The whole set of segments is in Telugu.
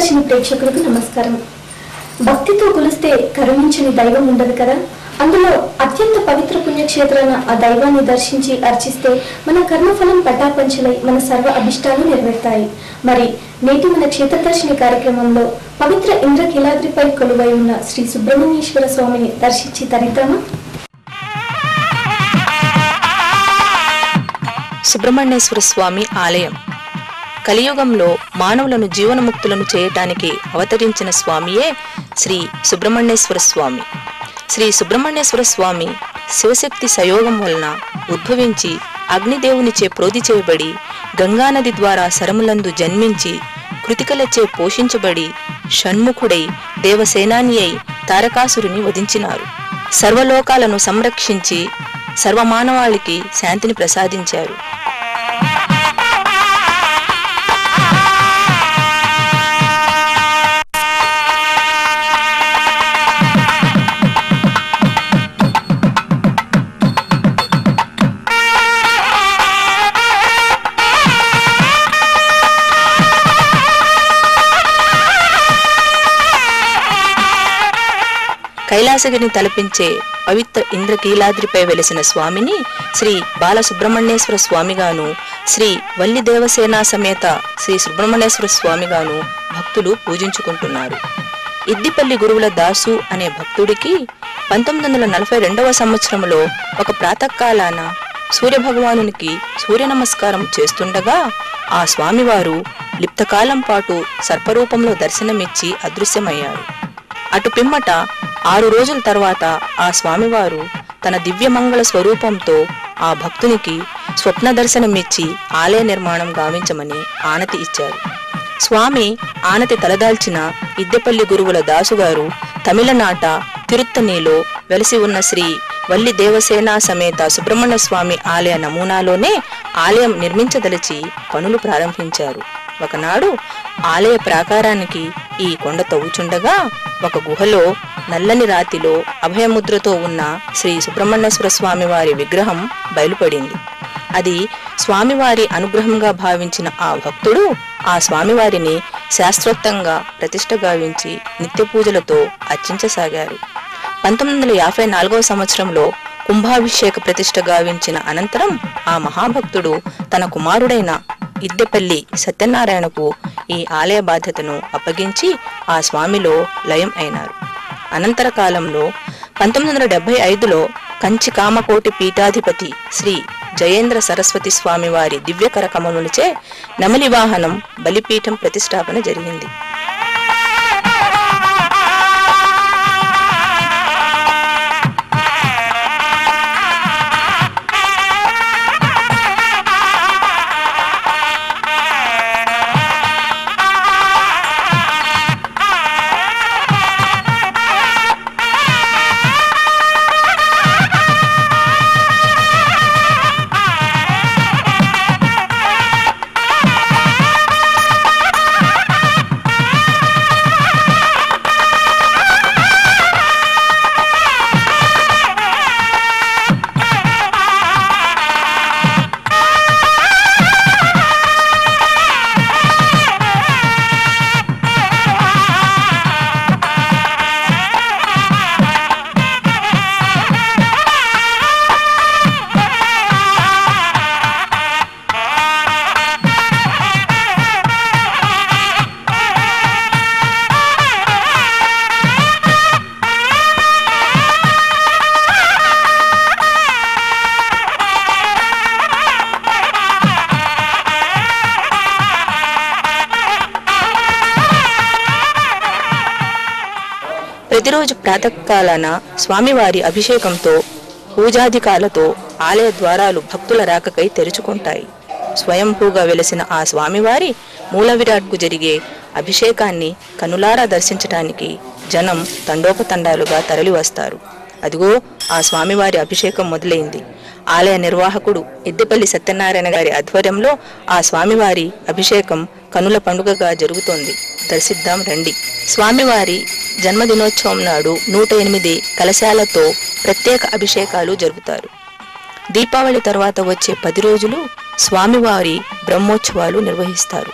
దర్శిని ప్రేక్షకులకు నమస్కారం. భక్తితో కొలిస్తే కరుణించని దైవం ఉండదు కదా. అందులో అత్యంత పవిత్ర పుణ్యక్షేత్రాన ఆ దైవాన్ని దర్శించి అర్చిస్తే మన కర్మఫలం పటాపంచలై మన సర్వ అభిష్టాలు నెరవేరుతాయి. మరి నేటి మన క్షేత్రదర్శిని కార్యక్రమంలో పవిత్ర ఇంద్రకీలాద్రిపై కొలువై ఉన్న శ్రీ సుబ్రహ్మణ్యేశ్వర స్వామిని దర్శించి తరిద్దామా? సుబ్రహ్మణ్యేశ్వర స్వామి ఆలయం కలియుగంలో మానవులను జీవనముక్తులను చేయటానికి అవతరించిన స్వామియే శ్రీ సుబ్రహ్మణ్యేశ్వర స్వామి. శ్రీ సుబ్రహ్మణ్యేశ్వర స్వామి శివశక్తి సయోగం వలన ఉద్భవించి అగ్నిదేవునిచే ప్రోధి చేయబడి గంగానది ద్వారా సరములందు జన్మించి కృతికలచే పోషించబడి షణ్ముఖుడై దేవసేనాని అయి తారకాసురుని వధించినారు. సర్వలోకాలను సంరక్షించి సర్వమానవాళికి శాంతిని ప్రసాదించారు. కైలాసగిరిని తలపించే పవిత్ర ఇంద్రకీలాద్రిపై వెలిసిన స్వామిని శ్రీ బాలసుబ్రహ్మణ్యేశ్వర స్వామిగాను, శ్రీ వల్లి దేవసేన సమేత శ్రీ సుబ్రహ్మణ్యేశ్వర స్వామిగాను భక్తులు పూజించుకుంటున్నారు. ఇద్దిపల్లి గురువుల దాసు అనే భక్తుడికి 1942వ సంవత్సరంలో ఒక ప్రాతకాలాన సూర్యభగవానునికి సూర్య నమస్కారం చేస్తుండగా ఆ స్వామివారు లిప్తకాలం పాటు సర్పరూపంలో దర్శనమిచ్చి అదృశ్యమయ్యారు. అటు పిమ్మట 6 రోజుల తర్వాత ఆ స్వామివారు తన దివ్యమంగళ స్వరూపంతో ఆ భక్తునికి స్వప్న దర్శనమిచ్చి ఆలయ నిర్మాణం గావించమని ఆనతి ఇచ్చారు. స్వామి ఆనతి తలదాల్చిన ఇద్దెపల్లి గురువుల దాసుగారు తమిళనాట తిరుత్తణిలో వెలసి ఉన్న శ్రీ వల్లి దేవసేన సమేత సుబ్రహ్మణ్య స్వామి ఆలయ నమూనాలోనే ఆలయం నిర్మించదలిచి పనులు ప్రారంభించారు. ఒకనాడు ఆలయ ప్రాకారానికి ఈ కొండ తవ్వుచుండగా ఒక గుహలో నల్లని రాతిలో అభయముద్రతో ఉన్న శ్రీ సుబ్రహ్మణ్యేశ్వర స్వామి వారి విగ్రహం బయలుపడింది. అది స్వామివారి అనుగ్రహంగా భావించిన ఆ భక్తుడు ఆ స్వామివారిని శాస్త్రోక్తంగా ప్రతిష్ఠ గావించి నిత్య పూజలతో అర్చించసాగారు. 1954వ సంవత్సరంలో కుంభాభిషేక ప్రతిష్ఠ గావించిన అనంతరం ఆ మహాభక్తుడు తన కుమారుడైన ఇద్దెపల్లి సత్యనారాయణకు ఈ ఆలయ బాధ్యతను అప్పగించి ఆ స్వామిలో లయం అయినారు. అనంతర కాలంలో 1975లో కంచి కామకోటి పీఠాధిపతి శ్రీ జయేంద్ర సరస్వతి స్వామి వారి దివ్యకర కమలునిచే నమలి వాహనం బలిపీఠం ప్రతిష్టాపన జరిగింది. ప్రతిరోజు ప్రాతకాలాన స్వామివారి అభిషేకంతో పూజాధికాలతో ఆలయ ద్వారాలు భక్తుల రాకకై తెరుచుకుంటాయి. స్వయంభూగా వెలసిన ఆ స్వామివారి మూల విరాట్కు జరిగే అభిషేకాన్ని కనులారా దర్శించటానికి జనం తండోపతండాలుగా తరలి వస్తారు. అదిగో ఆ స్వామివారి అభిషేకం మొదలైంది. ఆలయ నిర్వాహకుడు ఇద్దెపల్లి సత్యనారాయణ గారి ఆధ్వర్యంలో ఆ స్వామివారి అభిషేకం కనుల పండుగగా జరుగుతోంది. దర్శిద్దాం రండి. స్వామివారి జన్మదినోత్సవం నాడు 108 కలశాలతో ప్రత్యేక అభిషేకాలు జరుపుతారు. దీపావళి తర్వాత వచ్చే 10 రోజులు స్వామివారి బ్రహ్మోత్సవాలు నిర్వహిస్తారు.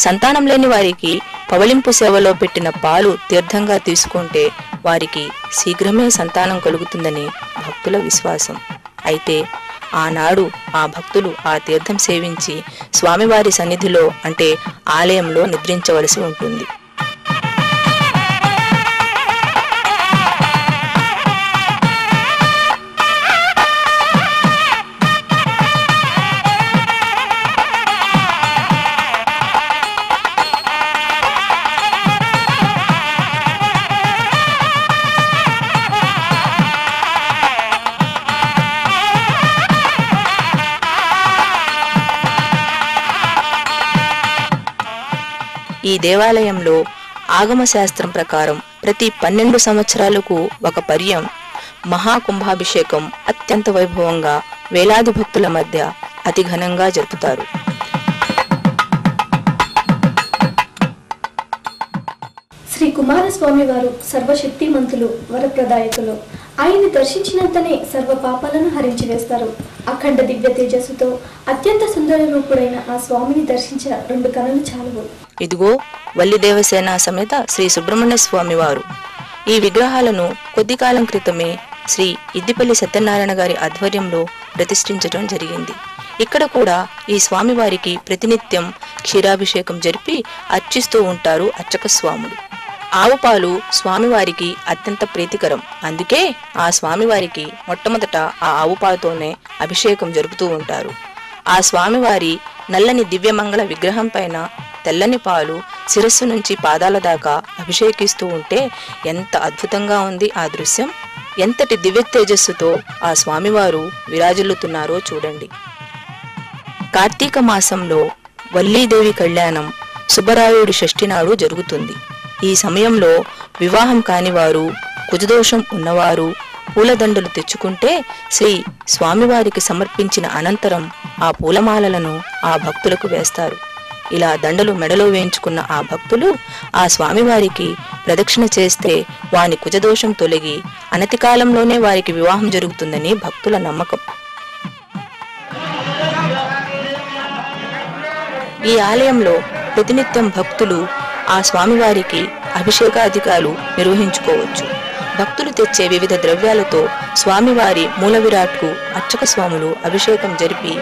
సంతానం లేని వారికి పవళింపు సేవలో పెట్టిన పాలు తీర్థంగా తీసుకుంటే వారికి శీఘ్రమే సంతానం కలుగుతుందని భక్తుల విశ్వాసం. అయితే ఆనాడు ఆ భక్తులు ఆ తీర్థం సేవించి స్వామివారి సన్నిధిలో అంటే ఆలయంలో నిద్రించవలసి ఉంటుంది. ఈ దేవాలయంలో ఆగమ శాస్త్రం ప్రకారం ప్రతి 12 సంవత్సరాలకు ఒక పర్యం మహాకుంభాభిషేకం అత్యంత వైభవంగా వేలాది భక్తుల మధ్య అతి ఘనంగా జరుపుతారు. శ్రీ కుమారస్వామి వారు సర్వశక్తిమంతులు, వరప్రదాయకులు. ఆయన్ని దర్శించినంతనే సర్వ పాపాలను హరించి వేస్తారు. అఖండ దివ్య తేజస్సుతో అత్యంత సుందర రూపుడైన ఆ స్వామిని దర్శించిన 2 కనులు చాలువు. ఇదిగో వల్లి దేవసేన సమేత శ్రీ సుబ్రహ్మణ్య స్వామి వారు. ఈ విగ్రహాలను కొద్ది కాలం క్రితమే శ్రీ ఇద్దిపల్లి సత్యనారాయణ గారి ఆధ్వర్యంలో ప్రతిష్ఠించడం జరిగింది. ఇక్కడ కూడా ఈ స్వామివారికి ప్రతినిత్యం క్షీరాభిషేకం జరిపి అర్చిస్తూ ఉంటారు అర్చక స్వాములు. ఆవు పాలు స్వామివారికి అత్యంత ప్రీతికరం. అందుకే ఆ స్వామివారికి మొట్టమొదట ఆ ఆవు పాలతోనే అభిషేకం జరుపుతూ ఉంటారు. ఆ స్వామివారి నల్లని దివ్యమంగళ విగ్రహం పైన తెల్లని పాలు శిరస్సు నుంచి పాదాల దాకా అభిషేకిస్తూ ఉంటే ఎంత అద్భుతంగా ఉంది ఆ దృశ్యం. ఎంతటి దివ్య తేజస్సుతో ఆ స్వామివారు విరాజిల్లుతున్నారో చూడండి. కార్తీక మాసంలో వల్లీదేవి కళ్యాణం సుబ్బరాయుడి షష్ఠి నాడు జరుగుతుంది. ఈ సమయంలో వివాహం కానివారు, కుజదోషం ఉన్నవారు పూలదండలు తెచ్చుకుంటే శ్రీ స్వామివారికి సమర్పించిన అనంతరం ఆ పూలమాలలను ఆ భక్తులకు వేస్తారు. ఇలా దండలు మెడలో వేయించుకున్న ఆ భక్తులు ఆ స్వామివారికి ప్రదక్షిణ చేస్తే వాని కుజదోషం తొలగి అనతి కాలంలోనే వారికి వివాహం జరుగుతుందని భక్తుల నమ్మకం. ఈ ఆలయంలో ప్రతినిత్యం భక్తులు ఆ స్వామివారికి అభిషేకాధికాలు నిర్వహించుకోవచ్చు. భక్తులు తెచ్చే వివిధ ద్రవ్యాలతో స్వామివారి మూల విరాట్కు అర్చక స్వాములు అభిషేకం జరిపి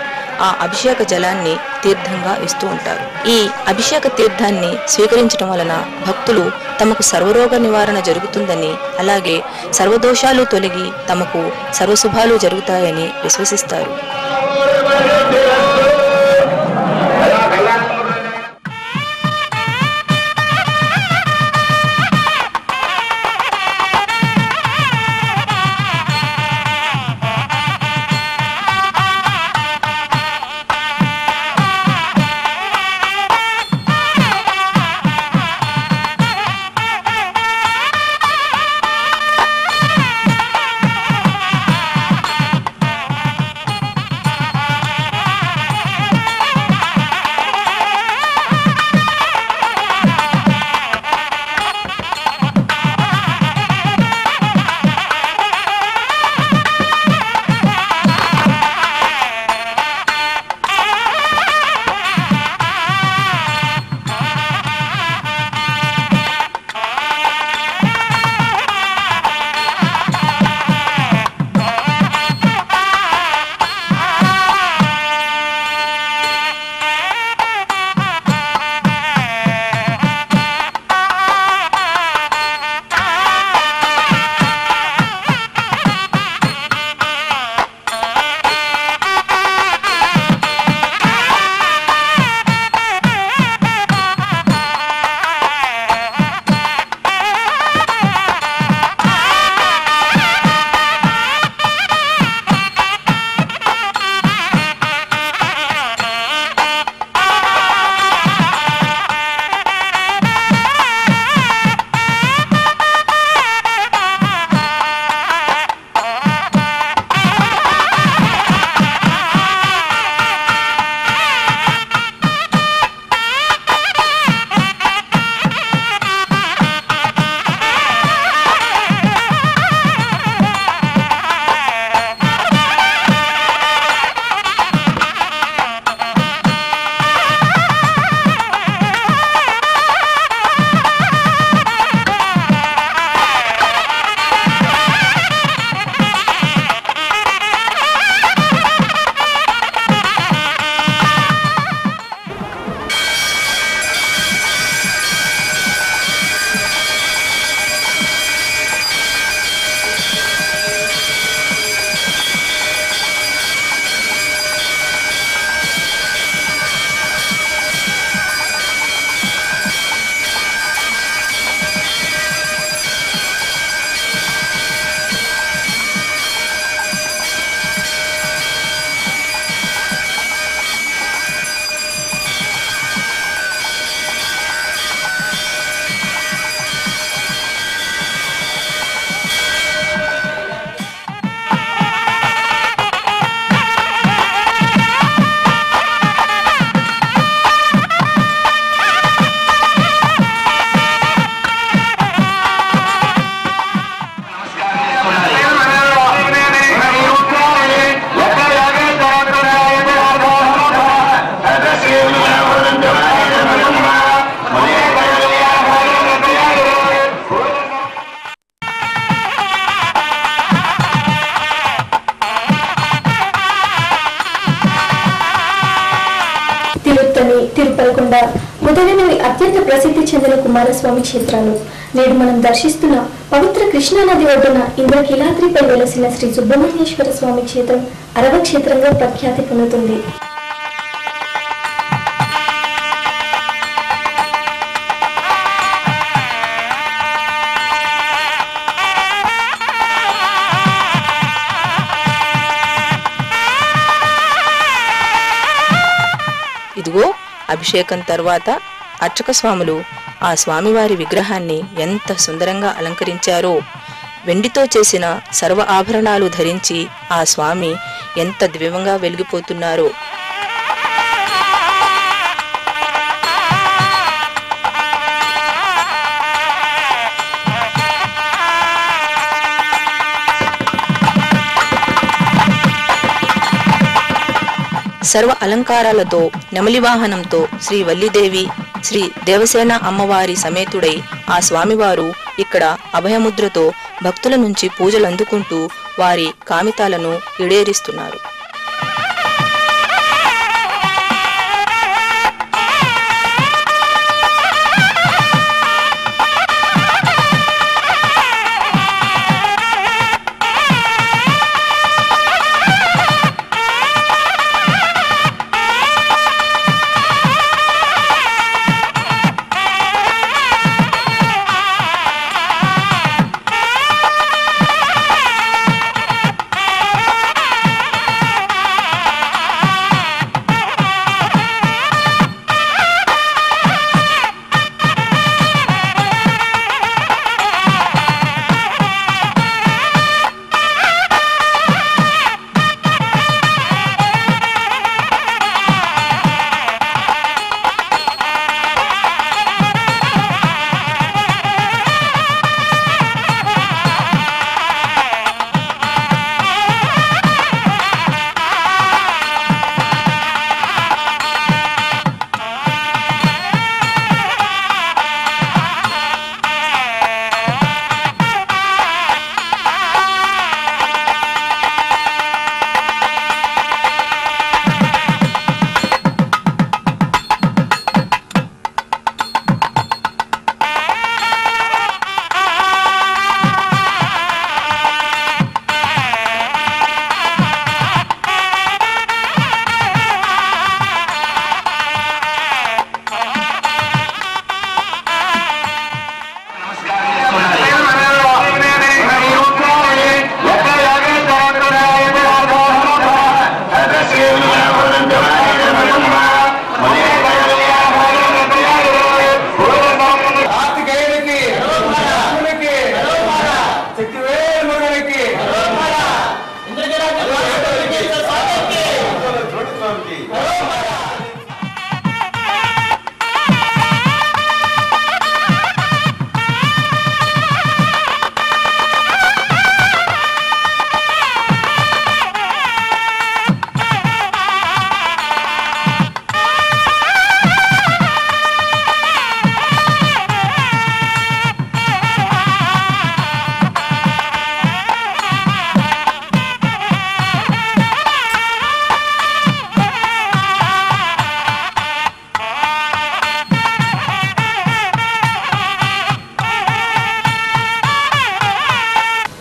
ఆ అభిషేక జలాన్ని తీర్థంగా ఇస్తూ ఉంటారు. ఈ అభిషేక తీర్థాన్ని స్వీకరించడం వలన భక్తులు తమకు సర్వరోగ నివారణ జరుగుతుందని, అలాగే సర్వదోషాలు తొలగి తమకు సర్వశుభాలు జరుగుతాయని విశ్వసిస్తారు. తిరుత్తని, తిరుపల్కొండ మొదలైనవి అత్యంత ప్రసిద్ధి చెందిన కుమారస్వామి క్షేత్రాలు. నేడు మనం దర్శిస్తున్న పవిత్ర కృష్ణానది ఒడ్డున ఇంద్రకీలాద్రిపై వెలసిన శ్రీ సుబ్రహ్మణ్యేశ్వర స్వామి క్షేత్రం అరవ క్షేత్రంగా ప్రఖ్యాతి పొందుతుంది. ఇదిగో అభిషేకం తర్వాత అర్చక స్వాములు ఆ స్వామివారి విగ్రహాన్ని ఎంత సుందరంగా అలంకరించారో. వెండితో చేసిన సర్వ ఆభరణాలు ధరించి ఆ స్వామి ఎంత దివ్యంగా వెలిగిపోతున్నారో. సర్వ అలంకారాలతో నెమలి వాహనంతో శ్రీ వల్లీదేవి, శ్రీ దేవసేన అమ్మవారి సమేతుడై ఆ స్వామివారు ఇక్కడ అభయముద్రతో భక్తుల నుంచి పూజలు అందుకుంటూ వారి కామితాలను ఈడేరిస్తున్నారు.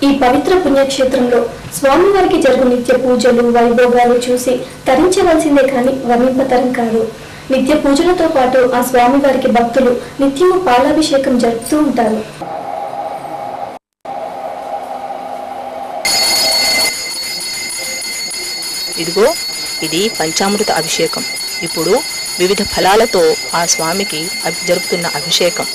ఈ పవిత్ర పుణ్యక్షేత్రంలో స్వామివారికి జరుగు నిత్య పూజలు, వైభోగాలు చూసి తరించవలసిందే కానీ వర్ణింపతరం కాదు. నిత్య పూజలతో పాటు ఆ స్వామివారికి భక్తులు నిత్యము పాలాభిషేకం జరుపుతూ ఉంటారు. ఇదిగో ఇది పంచామృత అభిషేకం. ఇప్పుడు వివిధ ఫలాలతో ఆ స్వామికి జరుపుతున్న అభిషేకం.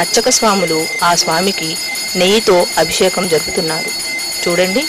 అర్చక స్వాములు ఆ స్వామికి నెయ్యితో అభిషేకం జరుపుతున్నారు. చూడండి.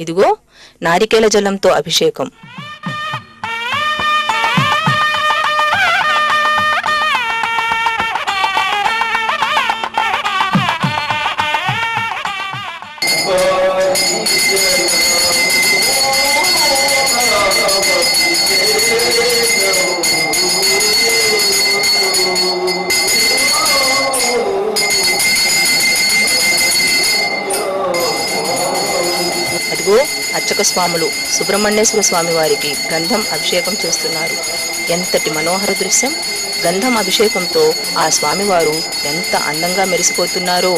ఇదిగో నారికేల జలంతో అభిషేకం. అదిగో అర్చక స్వాములు సుబ్రహ్మణ్యేశ్వర స్వామి వారికి గంధం అభిషేకం చేస్తున్నారు. ఎంతటి మనోహర దృశ్యం! గంధం అభిషేకంతో ఆ స్వామివారు ఎంత అందంగా మెరిసిపోతున్నారో.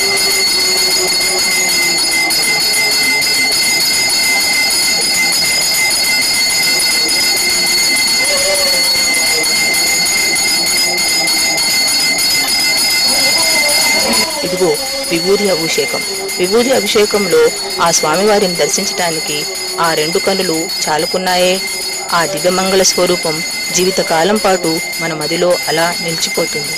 Thank you. ఇదిగో విభూది అభిషేకం. విభూది అభిషేకంలో ఆ స్వామివారిని దర్శించటానికి ఆ 2 కన్నులు చాలుకున్నాయే. ఆ దివ్యమంగళ స్వరూపం జీవితకాలం పాటు మన మదిలో అలా నిలిచిపోతుంది.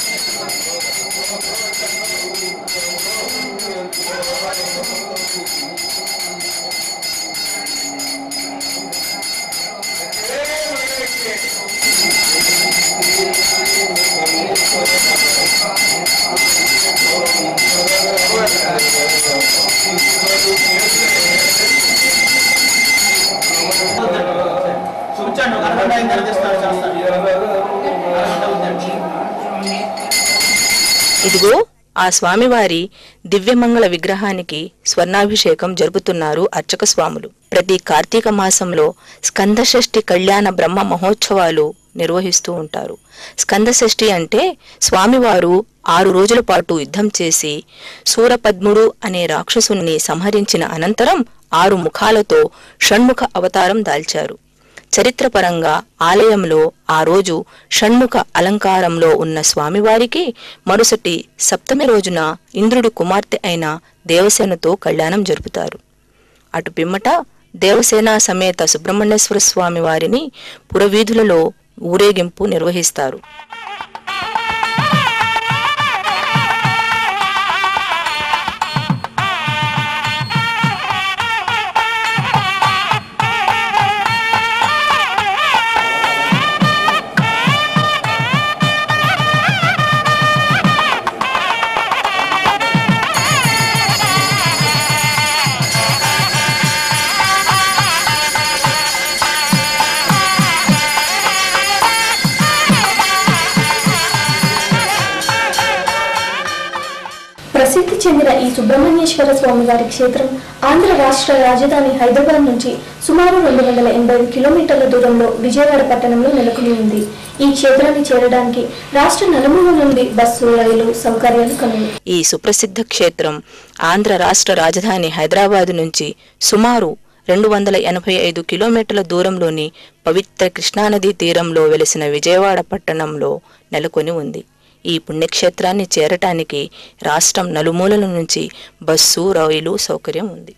ఇదిగో ఆ స్వామివారి దివ్యమంగళ విగ్రహానికి స్వర్ణాభిషేకం జరుపుతున్నారు అర్చక స్వాములు. ప్రతి కార్తీక మాసంలో స్కందషష్ఠి కళ్యాణ బ్రహ్మ మహోత్సవాలు నిర్వహిస్తూ ఉంటారు. స్కందషష్ఠి అంటే స్వామివారు 6 రోజుల పాటు యుద్ధం చేసి సూరపద్ముడు అనే రాక్షసుని సంహరించిన అనంతరం 6 ముఖాలతో షణ్ముఖ అవతారం దాల్చారు. చరిత్రపరంగా ఆలయంలో ఆ రోజు షణ్ముఖ అలంకారంలో ఉన్న స్వామివారికి మరుసటి సప్తమి రోజున ఇంద్రుడి కుమార్తె అయిన దేవసేనతో కళ్యాణం జరుపుతారు. అటు పిమ్మట దేవసేన సమేత సుబ్రహ్మణ్యేశ్వర స్వామి వారిని పురవీధులలో ఊరేగింపు నిర్వహిస్తారు. ప్రసిద్ధి చెందిన ఈ సుబ్రహ్మణ్యేశ్వర స్వామి వారి క్షేత్రం ఆంధ్ర రాష్ట్ర రాజధాని హైదరాబాద్ నుంచి సుమారు 285 కిలోమీటర్ల దూరంలో విజయవాడ పట్టణంలో నెలకొని ఉంది. ఈ క్షేత్రాన్ని చేరడానికి రాష్ట్ర నలుమూల నుండి బస్సు, రైలు సౌకర్యాలు కలవు. ఈ సుప్రసిద్ధ క్షేత్రం ఆంధ్ర రాష్ట్ర రాజధాని హైదరాబాద్ నుంచి సుమారు 285 కిలోమీటర్ల దూరంలోని పవిత్ర కృష్ణానదీ తీరంలో వెలిసిన విజయవాడ పట్టణంలో నెలకొని ఉంది. ఈ పుణ్యక్షేత్రాన్ని చేరటానికి రాష్ట్రం నలుమూలల నుంచి బస్సు, రైలు సౌకర్యం ఉంది.